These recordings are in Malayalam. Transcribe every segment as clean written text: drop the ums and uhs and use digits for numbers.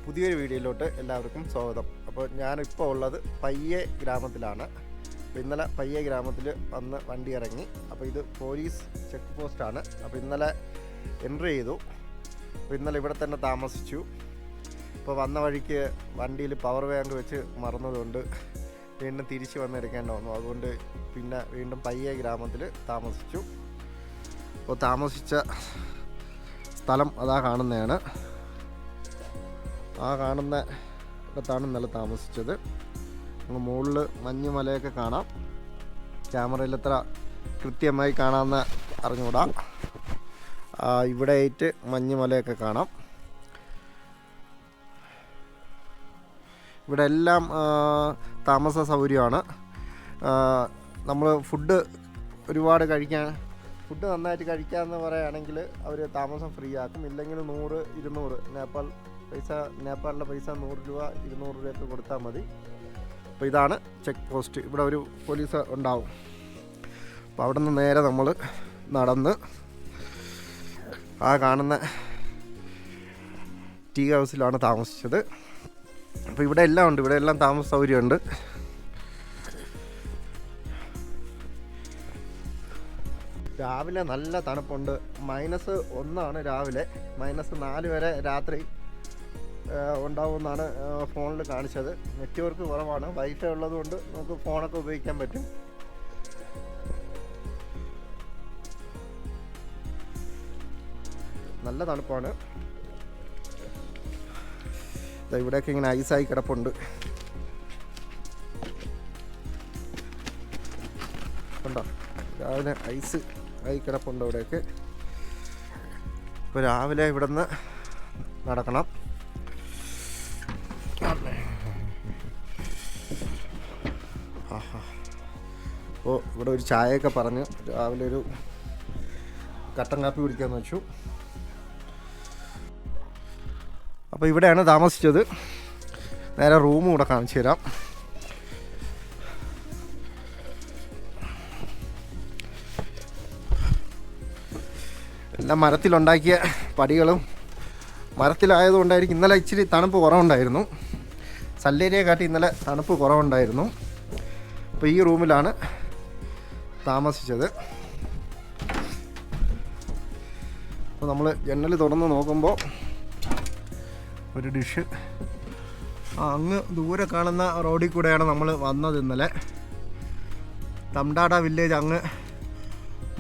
പുതിയൊരു വീഡിയോയിലോട്ട് എല്ലാവർക്കും സ്വാഗതം. അപ്പോൾ ഞാനിപ്പോൾ ഉള്ളത് പയ്യെ ഗ്രാമത്തിലാണ്. അപ്പോൾ ഇന്നലെ പയ്യെ ഗ്രാമത്തിൽ വന്ന് വണ്ടി ഇറങ്ങി. അപ്പോൾ ഇത് പോലീസ് ചെക്ക് പോസ്റ്റാണ്. അപ്പോൾ ഇന്നലെ എൻട്രി ചെയ്തു. അപ്പോൾ ഇന്നലെ ഇവിടെ തന്നെ താമസിച്ചു. ഇപ്പോൾ വന്ന വഴിക്ക് വണ്ടിയിൽ പവർ ബാങ്ക് വെച്ച് മറന്നതുകൊണ്ട് വീണ്ടും തിരിച്ച് വന്നെടുക്കേണ്ട വന്നു. അതുകൊണ്ട് പിന്നെ വീണ്ടും പയ്യെ ഗ്രാമത്തിൽ താമസിച്ചു. അപ്പോൾ താമസിച്ച സ്ഥലം അതാ കാണുന്നതാണ്. ആ കാണുന്ന ഇടത്താണ് ഇന്നലെ താമസിച്ചത്. മുകളിൽ മഞ്ഞുമലയൊക്കെ കാണാം. ക്യാമറയിൽ എത്ര കൃത്യമായി കാണാമെന്ന് അറിഞ്ഞുകൂടാ. ഇവിടെ ആയിട്ട് മഞ്ഞുമലയൊക്കെ കാണാം. ഇവിടെ എല്ലാം താമസ സൗകര്യമാണ്. നമ്മൾ ഫുഡ് ഒരുപാട് ഫുഡ് നന്നായിട്ട് കഴിക്കാമെന്ന് പറയുകയാണെങ്കിൽ അവർ താമസം ഫ്രീ ആക്കും. ഇല്ലെങ്കിൽ 100-200 നേപ്പാളിലെ പൈസ 100 രൂപ 200 രൂപയൊക്കെ കൊടുത്താൽ മതി. അപ്പോൾ ഇതാണ് ചെക്ക് പോസ്റ്റ്. ഇവിടെ ഒരു പോലീസ് ഉണ്ടാവും. അപ്പോൾ അവിടെ നിന്ന് നേരെ നമ്മൾ നടന്ന് ആ കാണുന്ന ടീ ഹൗസിലാണ് താമസിച്ചത്. അപ്പോൾ ഇവിടെ എല്ലാം ഉണ്ട്. ഇവിടെ എല്ലാം താമസ സൗകര്യമുണ്ട്. രാവിലെ നല്ല തണുപ്പുണ്ട്. -1 രാവിലെ, -4 വരെ രാത്രി ഉണ്ടാവുമെന്നാണ് ഫോണിൽ കാണിച്ചത്. നെറ്റ്വർക്ക് കുറവാണ്. വൈഫൈ ഉള്ളതുകൊണ്ട് നമുക്ക് ഫോണൊക്കെ ഉപയോഗിക്കാൻ പറ്റും. നല്ല തണുപ്പാണ്. ഇവിടെയൊക്കെ ഇങ്ങനെ ഐസായി കിടപ്പുണ്ട്. ഉണ്ടോ? രാവിലെ ഐസ് ആയി കിടപ്പുണ്ട് ഇവിടെയൊക്കെ. ഇപ്പോൾ രാവിലെ ഇവിടെ നിന്ന് നടക്കണം. അപ്പോൾ ഇവിടെ ഒരു ചായയൊക്കെ പറഞ്ഞ് രാവിലെ ഒരു കട്ടൻ കാപ്പി കുടിക്കാമെന്ന് വെച്ചു. അപ്പോൾ ഇവിടെയാണ് താമസിച്ചത്. നേരെ റൂമും കൂടെ കാണിച്ചു തരാം. എല്ലാം മരത്തിലുണ്ടാക്കിയ പടികളും മരത്തിലായതുകൊണ്ടായിരിക്കും ഇന്നലെ ഇച്ചിരി തണുപ്പ് കുറവുണ്ടായിരുന്നു. സല്ലേരിയെ കാട്ടി ഇന്നലെ തണുപ്പ് കുറവുണ്ടായിരുന്നു. അപ്പോൾ ഈ റൂമിലാണ് താമസിച്ചത്. അപ്പോൾ നമ്മൾ ജനൽ തുറന്ന് നോക്കുമ്പോൾ ഒരു ഡിഷ് അങ്ങ് ദൂരെ കാണുന്ന റോഡിൽ കൂടെയാണ് നമ്മൾ വന്നത് ഇന്നലെ. തംഡാഡ വില്ലേജ് അങ്ങ്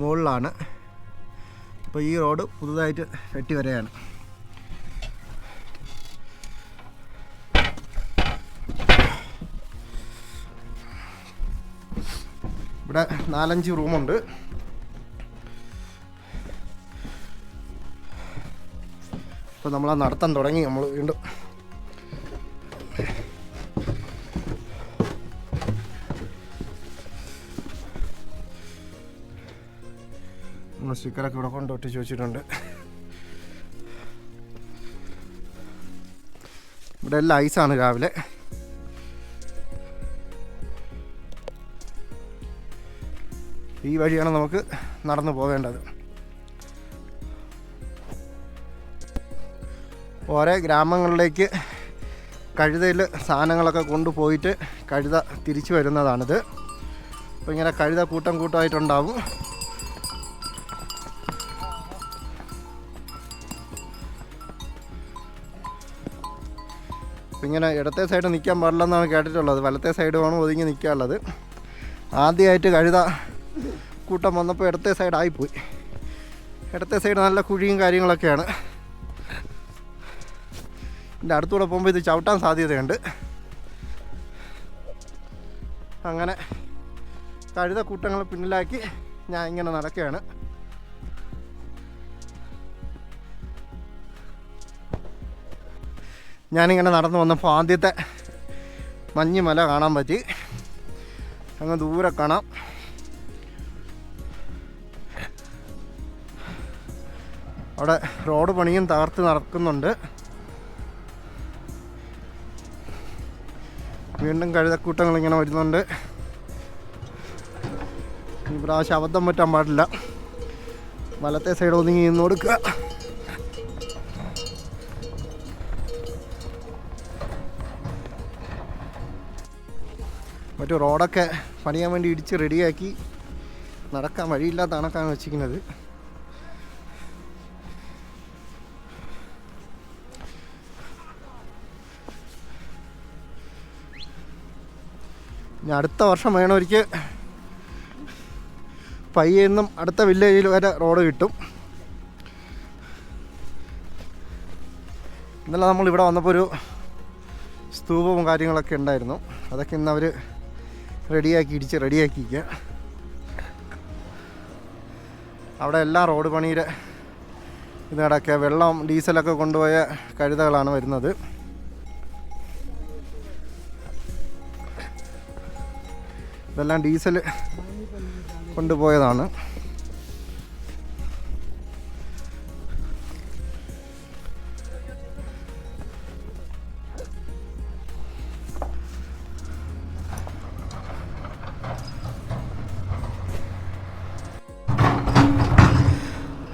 മുകളിലാണ്. അപ്പോൾ ഈ റോഡ് പുതുതായിട്ട് വെട്ടി വരെയാണ്. ഇവിടെ 4-5 റൂമുണ്ട്. ഇപ്പോൾ നമ്മളാ നടത്താൻ തുടങ്ങി. നമ്മൾ വീണ്ടും സ്റ്റിക്കറൊക്കെ ഇവിടെ കൊണ്ട് ഒട്ടിച്ച് വെച്ചിട്ടുണ്ട്. ഇവിടെ എല്ലാം ഐസാണ് രാവിലെ. ഈ വഴിയാണ് നമുക്ക് നടന്നു പോകേണ്ടത്. ഓരോ ഗ്രാമങ്ങളിലേക്ക് കഴുതയിൽ സാധനങ്ങളൊക്കെ കൊണ്ടുപോയിട്ട് കഴുത തിരിച്ചു വരുന്നതാണിത്. അപ്പോൾ ഇങ്ങനെ കഴുത കൂട്ടമായിട്ടുണ്ടാവും. അപ്പോൾ ഇങ്ങനെ ഇടത്തെ സൈഡ് നിൽക്കാൻ പാടില്ലെന്നാണ് കേട്ടിട്ടുള്ളത്. വലത്തെ സൈഡ് വേണം ഒതുങ്ങി നിൽക്കാനുള്ളത്. ആദ്യമായിട്ട് കഴുത കൂട്ടം വന്നപ്പോൾ ഇടത്തെ സൈഡായിപ്പോയി. ഇടത്തെ സൈഡ് നല്ല കുഴിയും കാര്യങ്ങളൊക്കെയാണ്. എൻ്റെ അടുത്തൂടെ പോകുമ്പോൾ ഇത് ചവിട്ടാൻ സാധ്യതയുണ്ട്. അങ്ങനെ കഴുത കൂട്ടങ്ങൾ പിന്നിലാക്കി ഞാൻ ഇങ്ങനെ നടക്കുകയാണ്. ഞാനിങ്ങനെ നടന്നു വന്നപ്പോൾ ആദ്യത്തെ മഞ്ഞുമല കാണാൻ പറ്റി. അങ്ങ് ദൂരെ കാണാം. അവിടെ റോഡ് പണിയും തകർത്ത് നടക്കുന്നുണ്ട്. വീണ്ടും കഴുതക്കൂട്ടങ്ങൾ ഇങ്ങനെ വരുന്നുണ്ട്. ഈ പ്രാവശ്യം അബദ്ധം പറ്റാൻ പാടില്ല. വലത്തെ സൈഡ് ഒതുങ്ങി നിന്ന് കൊടുക്കുക. മറ്റു റോഡൊക്കെ പണിയാൻ വേണ്ടി ഇടിച്ച് റെഡിയാക്കി നടക്കാൻ വഴിയില്ലാത്ത കണക്കാണ് വെച്ചിരിക്കുന്നത്. ഇനി അടുത്ത വർഷം വേണമൊരിക്കൽ പയ്യെന്നും അടുത്ത വില്ലേജിൽ വരെ റോഡ് കിട്ടും. ഇന്നലെ നമ്മളിവിടെ വന്നപ്പോൾ ഒരു സ്തൂപവും കാര്യങ്ങളൊക്കെ ഉണ്ടായിരുന്നു. അതൊക്കെ ഇന്ന് അവർ ഇടിച്ച് റെഡിയാക്കിക്കുക. അവിടെ എല്ലാം റോഡ് പണിയുടെ ഇതിനിടയ്ക്ക് വെള്ളം ഡീസലൊക്കെ കൊണ്ടുപോയ കഴുതകളാണ് വരുന്നത്. ഇതെല്ലാം ഡീസൽ കൊണ്ടുപോയതാണ്.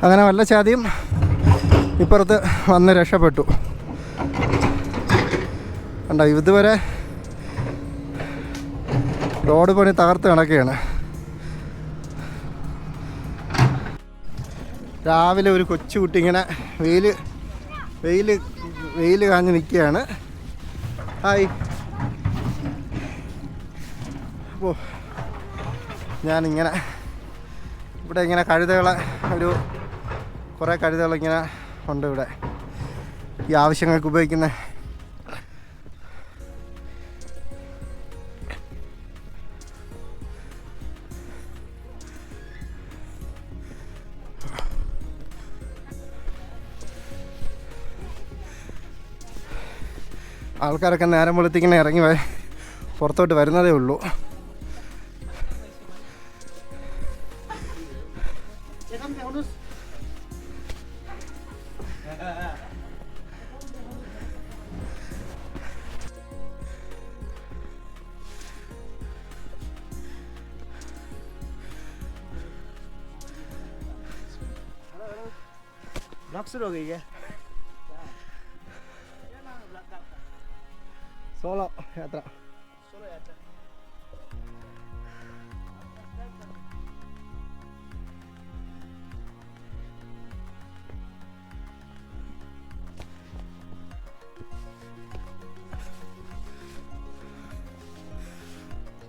അങ്ങനെ വല്ല ചാതിയും ഇപ്പുറത്ത് വന്ന് രക്ഷപ്പെട്ടു. കണ്ടോ, ഇതുവരെ റോഡ് പണി തകർത്ത് കിടക്കുകയാണ്. രാവിലെ ഒരു കൊച്ചുകുട്ടി ഇങ്ങനെ വെയിൽ കാഞ്ഞ് നിൽക്കുകയാണ്. ഹായ്. അപ്പോൾ ഞാനിങ്ങനെ ഇവിടെ ഇങ്ങനെ കഴുതകളെ കുറേ കഴുതകളിങ്ങനെ ഉണ്ട് ഇവിടെ, ഈ ആവശ്യങ്ങൾക്ക് ഉപയോഗിക്കുന്ന. ആൾക്കാരൊക്കെ നേരം വെളുത്തിങ്ങനെ ഇറങ്ങി പുറത്തോട്ട് വരുന്നതേ ഉള്ളൂ. शुरू हो गई है सोलो यात्रा.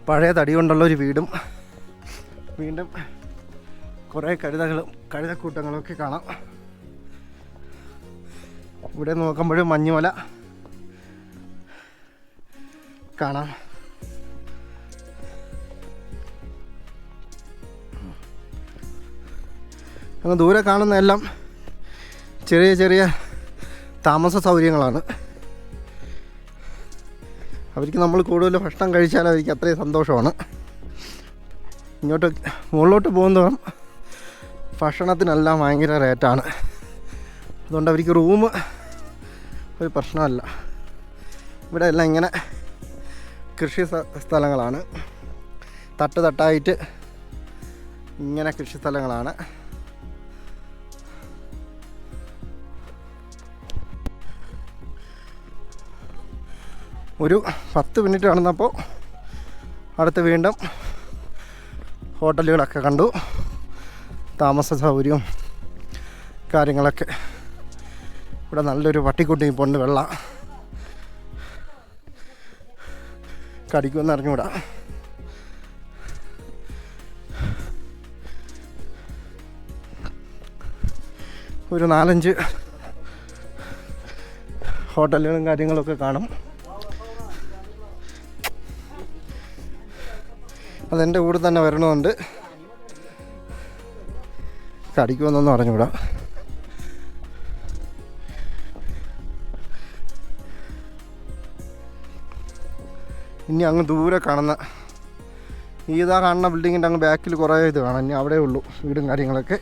പഴയ തടി കൊണ്ടുള്ള ഒരു വീടും വീണ്ടും കുറേ കഴുതക്കൂട്ടങ്ങളൊക്കെ കാണാം. ഇവിടെ നോക്കുമ്പോഴും മഞ്ഞുമല കാണാം. അങ്ങ് ദൂരെ കാണുന്ന എല്ലാം ചെറിയ ചെറിയ താമസ സൗകര്യങ്ങളാണ്. അവർക്ക് നമ്മൾ കൂടുതൽ ഭക്ഷണം കഴിച്ചാൽ അവർക്ക് അത്രയും സന്തോഷമാണ്. ഇങ്ങോട്ട് മുകളിലോട്ട് പോകുന്നതോറും ഭക്ഷണത്തിനെല്ലാം ഭയങ്കര റേറ്റാണ്. അതുകൊണ്ട് അവർക്ക് റൂം ഒരു പ്രശ്നമല്ല. ഇവിടെ എല്ലാം ഇങ്ങനെ കൃഷി സ്ഥലങ്ങളാണ്, തട്ടായിട്ട് ഇങ്ങനെ കൃഷി സ്ഥലങ്ങളാണ്. ഒരു 10 മിനിറ്റ് നടന്നപ്പോൾ അടുത്ത് വീണ്ടും ഹോട്ടലുകളൊക്കെ കണ്ടു, താമസ സൗകര്യവും കാര്യങ്ങളൊക്കെ. ഇവിടെ നല്ലൊരു പട്ടിക്കുട്ടി പൊണ്ട് വെള്ള കടിക്കുമെന്ന് അറിഞ്ഞുകൂടാ. ഒരു 4-5 ഹോട്ടലുകളും കാര്യങ്ങളൊക്കെ കാണും. അതെൻ്റെ കൂടെ തന്നെ വരണമെന്നുണ്ട്. കടിക്കുമെന്നൊന്നും അറിഞ്ഞുകൂടാ. ഇനി അങ്ങ് ദൂരെ കാണുന്ന കാണുന്ന ബിൽഡിങ്ങിൻ്റെ അങ്ങ് ബാക്കിൽ കുറേ ഇത് കാണാം. ഇനി അവിടെ ഉള്ളൂ വീടും കാര്യങ്ങളൊക്കെ.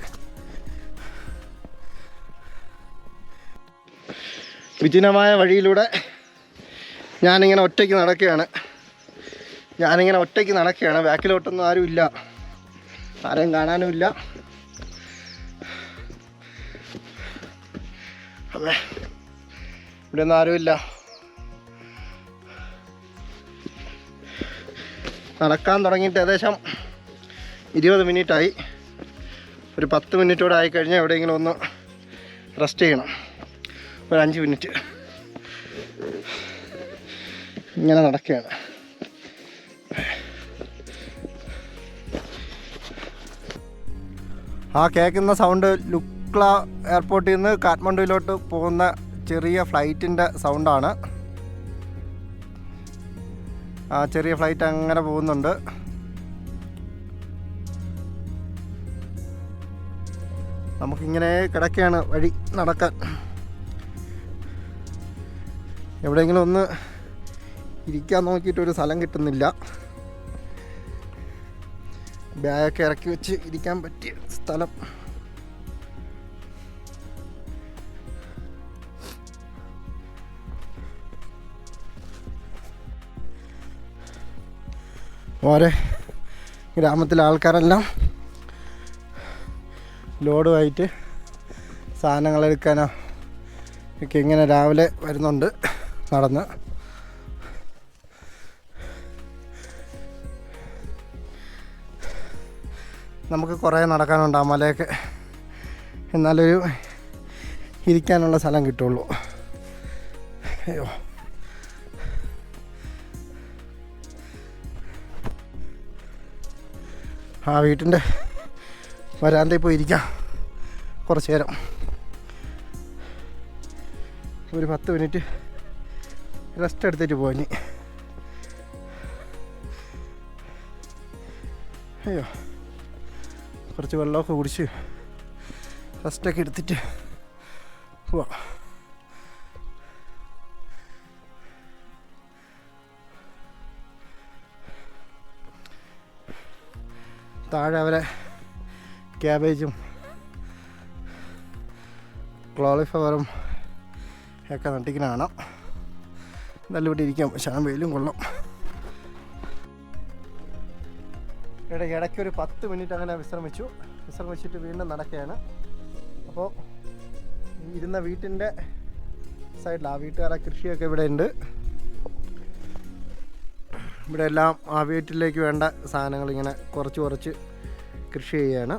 വിജനമായ വഴിയിലൂടെ ഞാനിങ്ങനെ ഒറ്റയ്ക്ക് നടക്കുകയാണ്. ബാക്കിലോട്ടൊന്നും ആരുമില്ല, ആരെയും കാണാനുമില്ല. അമ്മേ, ഇവിടെ ഒന്നും ആരുമില്ല. നടക്കാൻ തുടങ്ങിയിട്ട് ഏകദേശം 20 മിനിറ്റായി. ഒരു 10 മിനിറ്റോടെ ആയിക്കഴിഞ്ഞാൽ എവിടെയെങ്കിലും ഒന്ന് റെസ്റ്റ് ചെയ്യണം. ഒരു 5 മിനിറ്റ് ഇങ്ങനെ നടക്കുകയാണ്. ആ കേൾക്കുന്ന സൗണ്ട് ലുക്ല എയർപോർട്ടിൽ നിന്ന് കാഠ്മണ്ഡുവിലോട്ട് പോകുന്ന ചെറിയ ഫ്ലൈറ്റിൻ്റെ സൗണ്ടാണ്. ആ ചെറിയ ഫ്ലൈറ്റ് അങ്ങനെ പോകുന്നുണ്ട്. നമുക്കിങ്ങനെ കിടക്കുകയാണ് വഴി നടക്കാൻ. എവിടെയെങ്കിലും ഒന്ന് ഇരിക്കാൻ നോക്കിയിട്ടൊരു സ്ഥലം കിട്ടുന്നില്ല. ബാഗൊക്കെ ഇറക്കി വെച്ച് ഇരിക്കാൻ പറ്റിയ സ്ഥലം. ഓരോ ഗ്രാമത്തിലെ ആൾക്കാരെല്ലാം ലോഡുമായിട്ട് സാധനങ്ങളെടുക്കാനോ ഒക്കെ ഇങ്ങനെ രാവിലെ വരുന്നുണ്ട് നടന്ന്. നമുക്ക് കുറേ നടക്കാനുണ്ട് ആ മലയൊക്കെ. എന്നാലൊരു ഇരിക്കാനുള്ള സ്ഥലം കിട്ടുള്ളൂ. അയ്യോ, ആ വീട്ടിൻ്റെ വരാന്തയിൽ പോയി ഇരിക്കാം കുറച്ച് നേരം. ഒരു 10 മിനിറ്റ് റെസ്റ്റ് എടുത്തിട്ട് പോയി. അയ്യോ, കുറച്ച് വെള്ളമൊക്കെ കുടിച്ച് റെസ്റ്റൊക്കെ എടുത്തിട്ട് പോവാം. താഴെ അവരെ ക്യാബേജും ക്ലോളിഫ്ലവറും ഒക്കെ നട്ടിക്കുന്ന കാണാം. നല്ല ഇവിടെ ഇരിക്കാം. പക്ഷേ വെയിലും കൊള്ളാം. ഇടയ്ക്കൊരു 10 മിനിറ്റ് അങ്ങനെ വിശ്രമിച്ചിട്ട് വീണ്ടും നടക്കുകയാണ്. അപ്പോൾ ഇരുന്ന വീട്ടിൻ്റെ സൈഡിൽ ആ വീട്ടുകാരെ കൃഷിയൊക്കെ ഇവിടെ ഉണ്ട്. ഇവിടെ എല്ലാം ആ വീട്ടിലേക്ക് വേണ്ട സാധനങ്ങൾ ഇങ്ങനെ കുറച്ച് കൃഷി ചെയ്യുകയാണ്.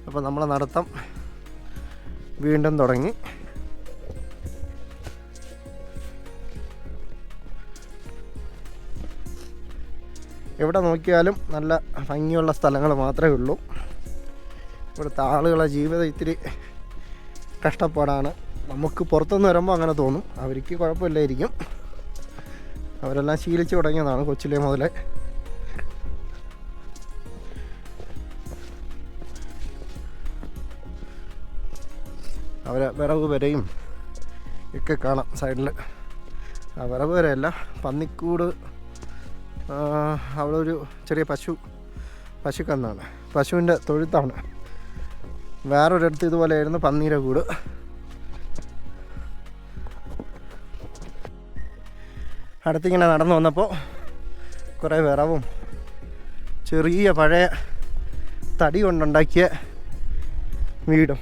അപ്പോൾ നമ്മളെ നടത്തം വീണ്ടും തുടങ്ങി. എവിടെ നോക്കിയാലും നല്ല ഭംഗിയുള്ള സ്ഥലങ്ങൾ മാത്രമേ ഉള്ളൂ. ഇവിടുത്തെ ആളുകളെ ജീവിതം ഇത്തിരി കഷ്ടപ്പാടാണ്. നമുക്ക് പുറത്തുനിന്ന് വരുമ്പോൾ അങ്ങനെ തോന്നും. അവർക്ക് കുഴപ്പമില്ലായിരിക്കും. അവരെല്ലാം ശീലിച്ച് തുടങ്ങിയതാണ് കൊച്ചിലെ മുതലേ. അവരെ വിറക് വരയും ഒക്കെ കാണാം സൈഡിൽ. ആ വിറക് വരയല്ല, പന്നിക്കൂട്. അവിടെ ഒരു ചെറിയ പശുക്കന്നാണ്, പശുവിൻ്റെ തൊഴുത്താണ്. വേറൊരിടത്ത് ഇതുപോലെയായിരുന്നു പന്നീരെ കൂട്. അടുത്തിങ്ങനെ നടന്നു വന്നപ്പോൾ കുറേ വിറവും ചെറിയ പഴയ തടി കൊണ്ടുണ്ടാക്കിയ വീടും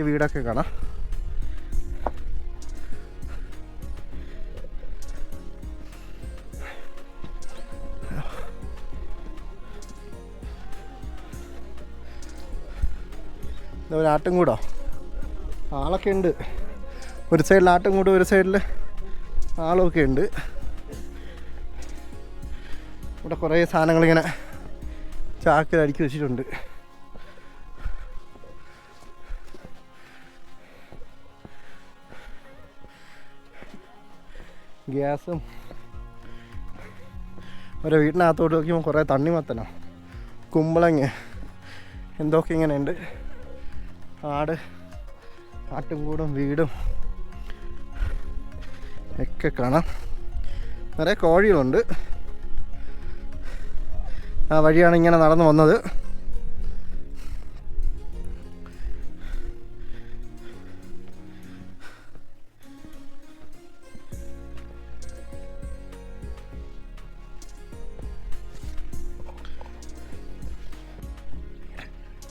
വീടൊക്കെ കാണാം. ഒരു ആട്ടും കൂടോ, ആളൊക്കെ ഉണ്ട്. ഒരു സൈഡിൽ ആട്ടും കൂടെ, ഒരു സൈഡിൽ ആളൊക്കെ ഉണ്ട്. ഇവിടെ കുറേ സാധനങ്ങളിങ്ങനെ ചാക്കിൽ അടുക്കി വെച്ചിട്ടുണ്ട്. ഗ്യാസും. ഒരു വീട്ടിനകത്തോട്ട് നോക്കിയപ്പോൾ കുറേ തണ്ണിമത്തനോ കുമ്പളങ്ങ എന്തൊക്കെ ഇങ്ങനെ ഉണ്ട്. ആട്ടും കൂടും വീടും ഒക്കെ കാണാം. നിറയെ കോഴികളുണ്ട്. ആ വഴിയാണ് ഇങ്ങനെ നടന്നു വന്നത്.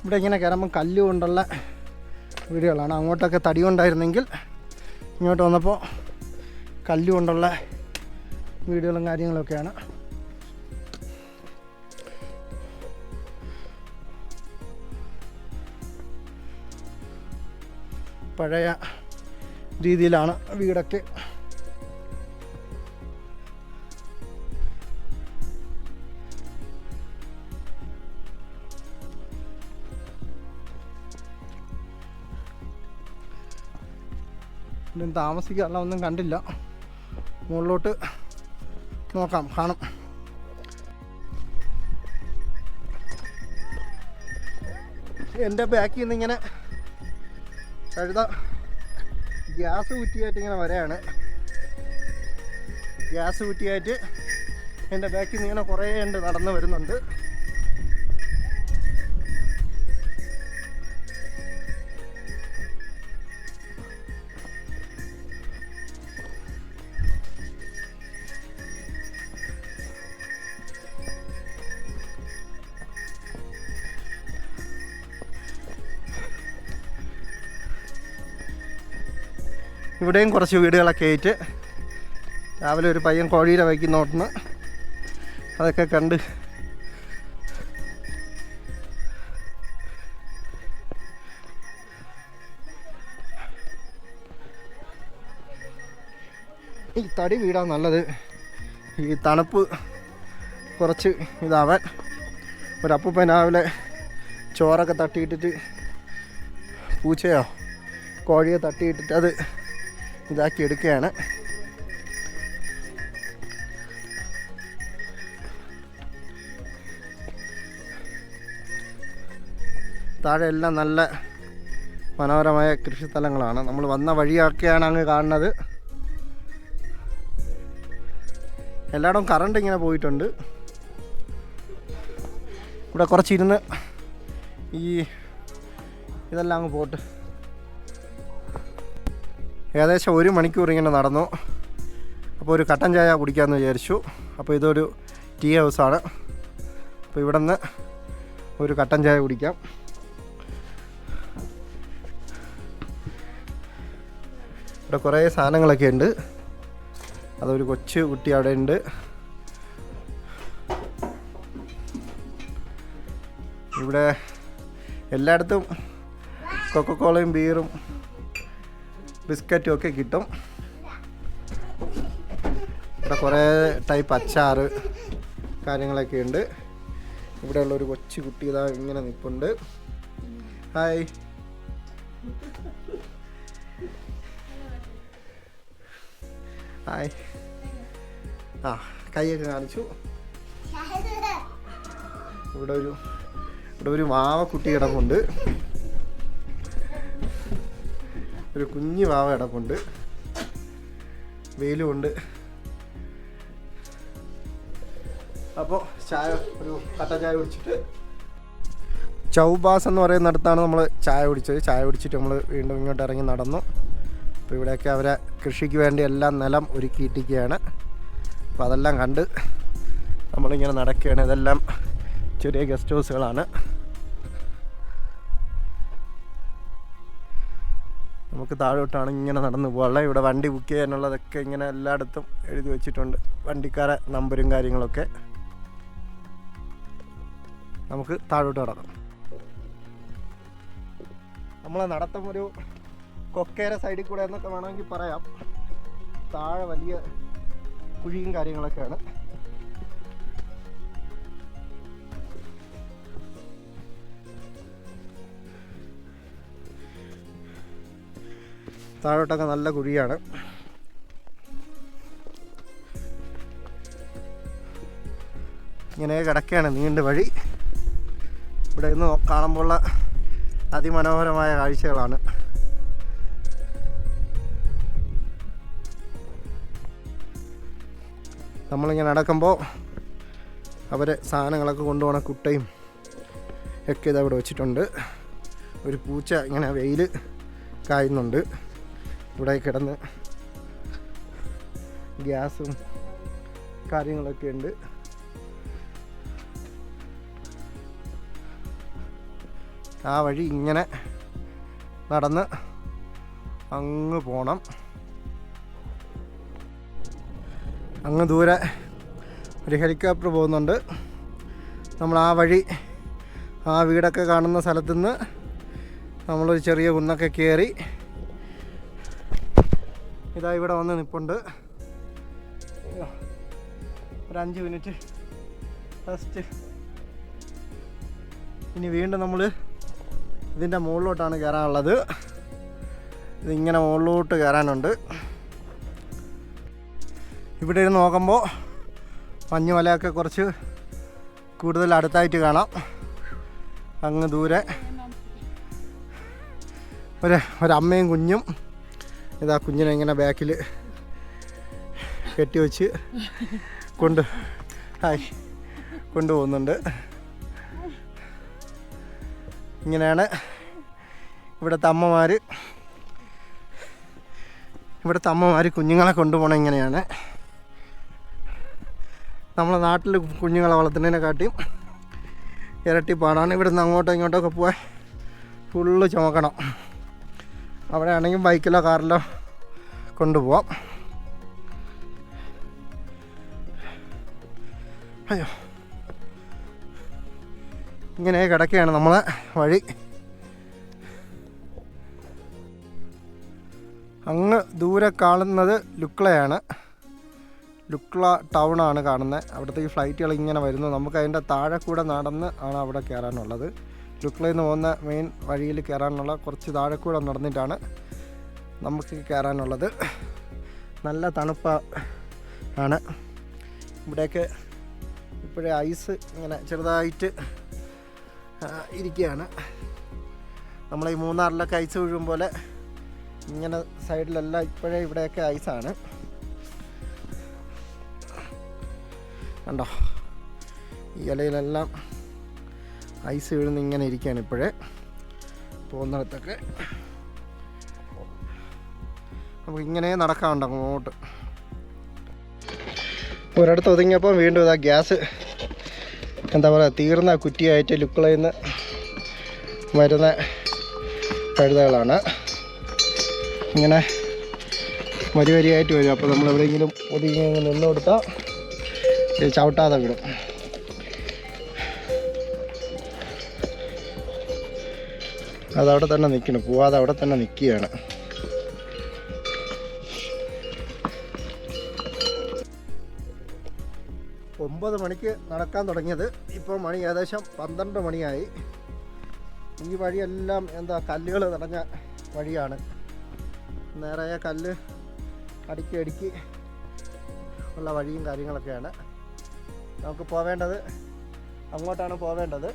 ഇവിടെ ഇങ്ങനെ കയറുമ്പം കല്ല് കൊണ്ടുള്ള വീടുകളാണ്. അങ്ങോട്ടൊക്കെ തടി കൊണ്ടായിരുന്നെങ്കിൽ ഇങ്ങോട്ട് വന്നപ്പോൾ കല്ല് കൊണ്ടുള്ള വീടുകളും കാര്യങ്ങളൊക്കെയാണ്. പഴയ രീതിയിലാണ് വീടൊക്കെ. ഇന്നും താമസിക്കാനുള്ള ഒന്നും കണ്ടില്ല. മുകളിലോട്ട് നോക്കാം, കാണാം. എൻ്റെ ബാക്കിൽ നിന്ന് ഇങ്ങനെ കഴുത ഗ്യാസ് കുറ്റിയായിട്ട് ഇങ്ങനെ വരെയാണ്. ഗ്യാസ് കുറ്റിയായിട്ട് എൻ്റെ ബാക്കിൽ നിന്ന് ഇങ്ങനെ കുറേ ഉണ്ട് നടന്ന് വരുന്നുണ്ട്. ഇവിടെയും കുറച്ച് വീടുകളൊക്കെ ആയിട്ട് രാവിലെ ഒരു പയ്യൻ കോഴിയുടെ വയ്ക്കുന്ന നോട്ടുന്നു. അതൊക്കെ കണ്ട് ഈ തടി വീടാണ് നല്ലത്. ഈ തണുപ്പ് കുറച്ച് ഇതാവാൻ. ഒരപ്പൂപ്പൻ രാവിലെ ചോറൊക്കെ തട്ടിയിട്ടിട്ട് പൂച്ചയോ കോഴിയെ തട്ടിയിട്ടിട്ട് അത് ഇതാക്കി എടുക്കുകയാണ്. താഴെ എല്ലാം നല്ല മനോഹരമായ കൃഷിസ്ഥലങ്ങളാണ്. നമ്മൾ വന്ന വഴിയൊക്കെയാണ് അങ്ങ് കാണുന്നത്. എല്ലായിടവും കറണ്ട് ഇങ്ങനെ പോയിട്ടുണ്ട്. ഇവിടെ കുറച്ചിരുന്ന് ഈ ഇതെല്ലാം അങ്ങ് പോട്ട്. ഏകദേശം 1 മണിക്കൂർ ഇങ്ങനെ നടന്നു. അപ്പോൾ ഒരു കട്ടൻ ചായ കുടിക്കാമെന്ന് വിചാരിച്ചു. അപ്പോൾ ഇതൊരു ടീ ഹൗസാണ്. അപ്പോൾ ഇവിടെ നിന്ന് ഒരു കട്ടൻ ചായ കുടിക്കാം. ഇവിടെ കുറേ സാധനങ്ങളൊക്കെ ഉണ്ട്. അതൊരു കൊച്ചു കുട്ടി അവിടെ ഉണ്ട്. ഇവിടെ എല്ലായിടത്തും കൊക്കക്കോളയും ബീറും ബിസ്ക്കറ്റും ഒക്കെ കിട്ടും. ഇവിടെ കുറേ ടൈപ്പ് അച്ചാറ് കാര്യങ്ങളൊക്കെ ഉണ്ട്. ഇവിടെയുള്ളൊരു കൊച്ചു കുട്ടി ഇതാ ഇങ്ങനെ നിൽപ്പുണ്ട്. ഹായ്. ഹായ്. ആ കൈയൊക്കെ കാണിച്ചു. ഇവിടെ ഒരു വാവക്കുട്ടി കിടപ്പുണ്ട്. ഒരു കുഞ്ഞു വാവ കിടപ്പുണ്ട്. വെയിലുമുണ്ട്. അപ്പോൾ ചായ ഒരു കട്ട ചായ കുടിച്ചിട്ട് ചൗബാസ് എന്ന് പറയുന്നിടത്താണ് നമ്മൾ ചായ കുടിച്ചത്. ചായ കുടിച്ചിട്ട് നമ്മൾ വീണ്ടും ഇങ്ങോട്ട് ഇറങ്ങി നടന്നു. അപ്പോൾ ഇവിടെയൊക്കെ അവരെ കൃഷിക്ക് വേണ്ടി എല്ലാം നിലം ഒരുക്കിയിട്ടിരിക്കുകയാണ്. അപ്പോൾ അതെല്ലാം കണ്ട് നമ്മളിങ്ങനെ നടക്കുകയാണ്. ഇതെല്ലാം ചെറിയ ഗസ്റ്റ് ഹൗസുകളാണ്. നമുക്ക് താഴോട്ടാണ് ഇങ്ങനെ നടന്നു പോകാനുള്ളത്. ഇവിടെ വണ്ടി ബുക്ക് ചെയ്യാനുള്ളതൊക്കെ ഇങ്ങനെ എല്ലായിടത്തും എഴുതി വെച്ചിട്ടുണ്ട്. വണ്ടിക്കാരെ നമ്പരും കാര്യങ്ങളൊക്കെ. നമുക്ക് താഴോട്ട് നടക്കാം. നമ്മളെ നടത്തം ഒരു കൊക്കേര സൈഡിൽ കൂടെ എന്നൊക്കെ വേണമെങ്കിൽ പറയാം. താഴെ വലിയ കുഴിയും കാര്യങ്ങളൊക്കെയാണ്. താഴോട്ടൊക്കെ നല്ല കുഴിയാണ്. ഇങ്ങനെ കിടക്കുകയാണ് നീണ്ട വഴി. ഇവിടെ നിന്ന് കാണുമ്പോഴുള്ള അതിമനോഹരമായ കാഴ്ചകളാണ്. നമ്മളിങ്ങനെ നടക്കുമ്പോൾ അവർ സാധനങ്ങളൊക്കെ കൊണ്ടുപോകണ കുട്ടയും ഒക്കെ ഇതവിടെ വെച്ചിട്ടുണ്ട്. ഒരു പൂച്ച ഇങ്ങനെ വെയിൽ കായുന്നുണ്ട്. ഇവിടെ കിടന്ന് ഗ്യാസും കാര്യങ്ങളൊക്കെ ഉണ്ട്. ആ വഴി ഇങ്ങനെ നടന്ന് അങ്ങ് പോകണം. അങ്ങ് ദൂരെ ഒരു ഹെലികോപ്റ്റർ പോകുന്നുണ്ട്. നമ്മൾ ആ വഴി ആ വീടൊക്കെ കാണുന്ന സ്ഥലത്തു നിന്ന് നമ്മളൊരു ചെറിയ കുന്നൊക്കെ കയറി ഇതാ ഇവിടെ വന്ന് നിൽപ്പുണ്ട്. ഒരു 5 മിനിറ്റ് ഫസ്റ്റ്. ഇനി വീണ്ടും നമ്മൾ ഇതിൻ്റെ മുകളിലോട്ടാണ് കയറാനുള്ളത്. ഇതിങ്ങനെ മുകളിലോട്ട് കയറാനുണ്ട്. ഇവിടെ ഇരുന്ന് നോക്കുമ്പോൾ മഞ്ഞുമലയൊക്കെ കുറച്ച് കൂടുതൽ അടുത്തായിട്ട് കാണാം. അങ്ങ് ദൂരെ ഒരമ്മയും കുഞ്ഞും ഇതാ കുഞ്ഞിനെ ഇങ്ങനെ ബാക്കിൽ കെട്ടിവെച്ച് കൊണ്ടുപോകുന്നുണ്ട്. ഇങ്ങനെയാണ് ഇവിടുത്തെ അമ്മമാർ കുഞ്ഞുങ്ങളെ കൊണ്ടുപോകണം. ഇങ്ങനെയാണ് നമ്മളെ നാട്ടിൽ കുഞ്ഞുങ്ങളെ വളർത്തുന്നതിനെക്കാട്ടിയും ഇരട്ടി പാടാണ്. ഇവിടുന്ന് അങ്ങോട്ടോ ഇങ്ങോട്ടൊക്കെ പോകാൻ ഫുള്ള് ചുമക്കണം. അവിടെ ആണെങ്കിൽ ബൈക്കിലോ കാറിലോ കൊണ്ടുപോവാം. അയ്യോ, ഇങ്ങനെ കിടക്കുകയാണ് നമ്മളെ വഴി. അങ്ങ് ദൂരെ കാണുന്നത് ലുക്ലയാണ്. ലുക്ല ടൗണാണ് കാണുന്നത്. അവിടത്തേക്ക് ഫ്ലൈറ്റുകൾ ഇങ്ങനെ വരുന്നു. നമുക്ക് അതിൻ്റെ താഴെ കൂടെ നടന്ന് ആണ് അവിടെ കയറാനുള്ളത്. ലുക്ലയിൽ നിന്ന് പോകുന്ന മെയിൻ വഴിയിൽ കയറാനുള്ള കുറച്ച് താഴെ കൂടെ നടന്നിട്ടാണ് നമുക്ക് കയറാനുള്ളത്. നല്ല തണുപ്പാണ് ഇവിടെയൊക്കെ. ഇപ്പോഴേ ഐസ് ഇങ്ങനെ ചെറുതായിട്ട് ഇരിക്കുകയാണ്. നമ്മളീ മൂന്നാറിലൊക്കെ ഐസ് വീഴും പോലെ ഇങ്ങനെ സൈഡിലെല്ലാം ഇപ്പോഴേ ഇവിടെയൊക്കെ ഐസാണ്. കണ്ടോ, ഈ ഇലയിലെല്ലാം ഐസ് വീഴുന്ന ഇങ്ങനെ ഇരിക്കുകയാണ് ഇപ്പോഴേ പോകുന്നിടത്തൊക്കെ. നമുക്ക് ഇങ്ങനെ നടക്കാറുണ്ട് അങ്ങോട്ട്. ഒരിടത്ത് ഒതുങ്ങിയപ്പോൾ വീണ്ടും ഇതാ ഗ്യാസ് എന്താ പറയുക തീർന്ന കുറ്റിയായിട്ട് ലുക്കളയിൽ നിന്ന് വരുന്ന കഴുതകളാണ്. ഇങ്ങനെ വരിയായിട്ട് വരും. അപ്പോൾ നമ്മൾ എവിടെയെങ്കിലും ഒതുങ്ങി നിന്ന് കൊടുത്താൽ ചവിട്ടാതെ വിടും. അതവിടെ തന്നെ നിൽക്കണം, പോവാതെ അവിടെ തന്നെ നിൽക്കുകയാണ്. ഒമ്പത് മണിക്ക് നടക്കാൻ തുടങ്ങിയത് ഇപ്പോൾ മണി ഏകദേശം 12 മണിയായി. ഈ വഴിയെല്ലാം കല്ലുകൾ നിറഞ്ഞ വഴിയാണ്. നിറയെ കല്ല് അടുക്കി ഉള്ള വഴിയും കാര്യങ്ങളൊക്കെയാണ്. നമുക്ക് പോവേണ്ടത് അങ്ങോട്ടാണ് പോവേണ്ടത്.